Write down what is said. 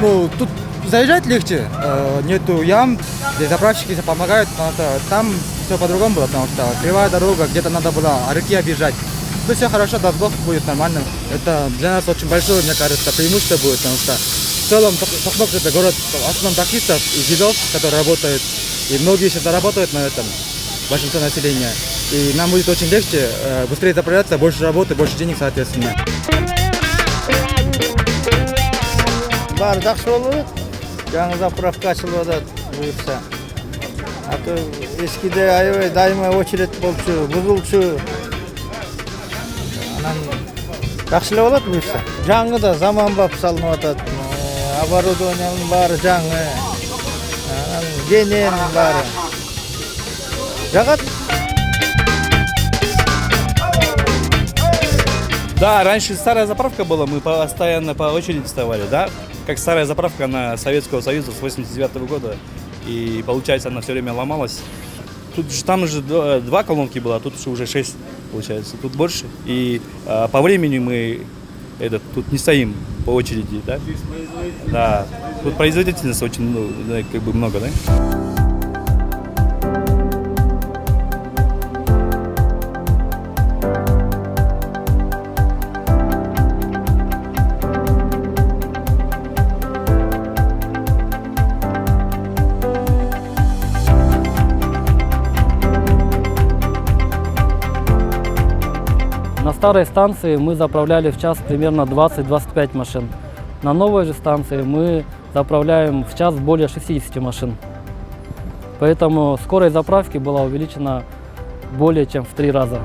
Ну, тут заезжать легче, нету ям, здесь заправщики помогают, потому что там все по-другому было, потому что кривая дорога, где-то надо было реки объезжать. Тут все хорошо, даст Бог, будет нормально. Это для нас очень большое, мне кажется, преимущество будет, потому что в целом Токмок это город в основном таксистов и жидов, которые работают, и многие сейчас заработают на этом, большинство населения. И нам будет очень легче, быстрее заправляться, больше работы, больше денег, соответственно. Бары жақсы болып, жаңа заправка ашылып жатады бұйырса. А то ескіде аябай дайыма очередь болчу, бұзылчу. Анан жақсылап алат бұйырса. Жаңы да заманбап салынып жатады. Оборудованияның бары жаңы. Анан денен бары. Жағат. Да, раньше старая заправка была, мы постоянно по очереди вставали, да? Как старая заправка на Советского Союза с 89 года. И получается, она все время ломалась. Тут же, там же 2 колонки было, а тут уже 6 получается. Тут больше. И по времени мы тут не стоим по очереди, да? Да. Тут производительность очень как бы много, да? На старой станции мы заправляли в час примерно 20-25 машин. На новой же станции мы заправляем в час более 60 машин. Поэтому скорость заправки была увеличена более чем в 3 раза.